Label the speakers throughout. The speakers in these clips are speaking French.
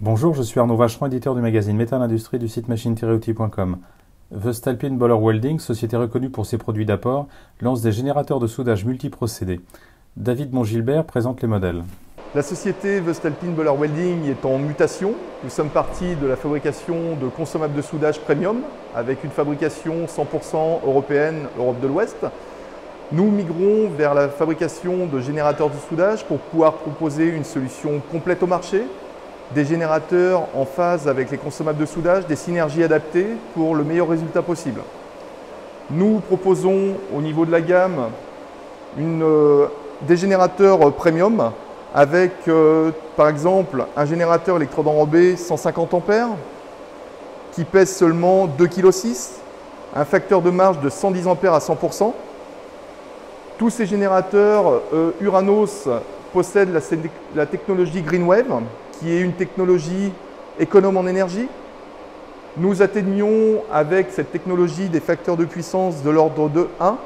Speaker 1: Bonjour, je suis Arnaud Vacheron, éditeur du magazine Métal Industrie du site machine-outil.com. Voestalpine Boller Welding, société reconnue pour ses produits d'apport, lance des générateurs de soudage multiprocédés. David Montgilbert présente les modèles.
Speaker 2: La société Voestalpine Boller Welding est en mutation. Nous sommes partis de la fabrication de consommables de soudage premium avec une fabrication 100% européenne, Europe de l'Ouest. Nous migrons vers la fabrication de générateurs de soudage pour pouvoir proposer une solution complète au marché, des générateurs en phase avec les consommables de soudage, des synergies adaptées pour le meilleur résultat possible. Nous proposons au niveau de la gamme des générateurs premium avec par exemple un générateur électrode enrobé 150 A qui pèse seulement 2,6 kg, un facteur de marge de 110 A à 100%. Tous ces générateurs Uranos possèdent la technologie GreenWave, qui est une technologie économe en énergie. Nous atteignons avec cette technologie des facteurs de puissance de l'ordre de 1,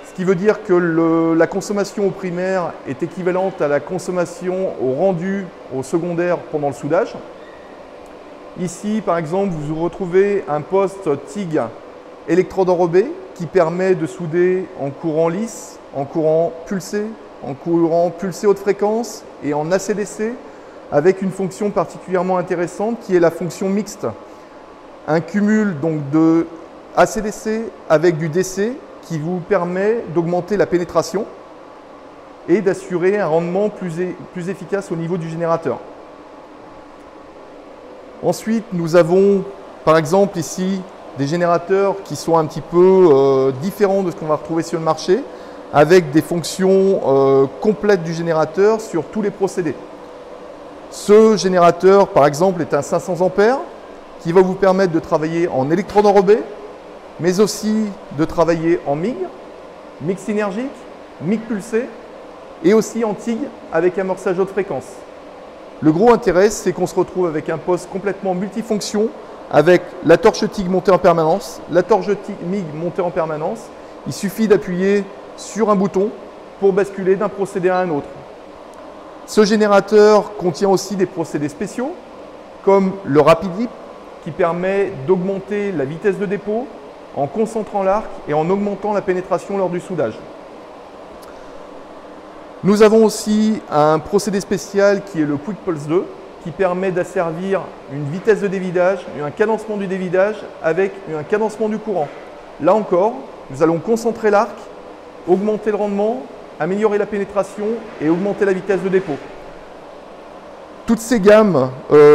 Speaker 2: ce qui veut dire que la consommation au primaire est équivalente à la consommation au rendu au secondaire pendant le soudage. Ici, par exemple, vous retrouvez un poste TIG électrode enrobé qui permet de souder en courant lisse, en courant pulsé, en courant pulsé haute fréquence et en AC/DC avec une fonction particulièrement intéressante qui est la fonction mixte. Un cumul donc de AC/DC avec du DC qui vous permet d'augmenter la pénétration et d'assurer un rendement plus efficace au niveau du générateur. Ensuite, nous avons par exemple ici des générateurs qui sont un petit peu différents de ce qu'on va retrouver sur le marché, avec des fonctions complètes du générateur sur tous les procédés. Ce générateur, par exemple, est un 500 A qui va vous permettre de travailler en électrode enrobé, mais aussi de travailler en MIG, MIG synergique, MIG pulsé, et aussi en TIG avec amorçage haute fréquence. Le gros intérêt, c'est qu'on se retrouve avec un poste complètement multifonction, avec la torche TIG montée en permanence, la torche MIG montée en permanence. Il suffit d'appuyer sur un bouton pour basculer d'un procédé à un autre. Ce générateur contient aussi des procédés spéciaux, comme le Rapid Dip, qui permet d'augmenter la vitesse de dépôt en concentrant l'arc et en augmentant la pénétration lors du soudage. Nous avons aussi un procédé spécial qui est le Quick Pulse 2, qui permet d'asservir une vitesse de dévidage et un cadencement du dévidage avec un cadencement du courant. Là encore, nous allons concentrer l'arc, augmenter le rendement, améliorer la pénétration et augmenter la vitesse de dépôt. Toutes ces gammes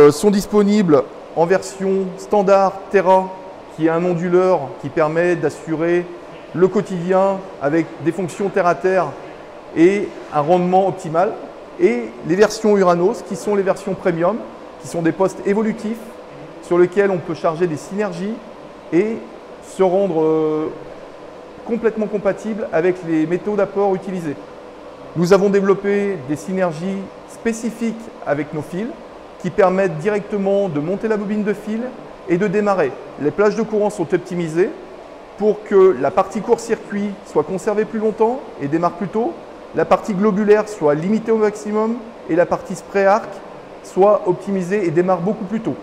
Speaker 2: sont disponibles en version standard Terra, qui est un onduleur qui permet d'assurer le quotidien avec des fonctions terre-à-terre et un rendement optimal. Et les versions Uranos, qui sont les versions premium, qui sont des postes évolutifs sur lesquels on peut charger des synergies et se rendre complètement compatible avec les métaux d'apport utilisés. Nous avons développé des synergies spécifiques avec nos fils qui permettent directement de monter la bobine de fil et de démarrer. Les plages de courant sont optimisées pour que la partie court-circuit soit conservée plus longtemps et démarre plus tôt, la partie globulaire soit limitée au maximum et la partie spray arc soit optimisée et démarre beaucoup plus tôt.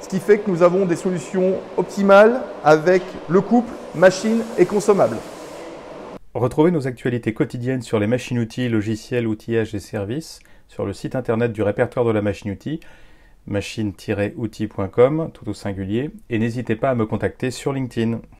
Speaker 2: Ce qui fait que nous avons des solutions optimales avec le couple machine et consommable.
Speaker 1: Retrouvez nos actualités quotidiennes sur les machines-outils, logiciels, outillages et services sur le site internet du répertoire de la machine-outil, machine-outil.com, tout au singulier, et n'hésitez pas à me contacter sur LinkedIn.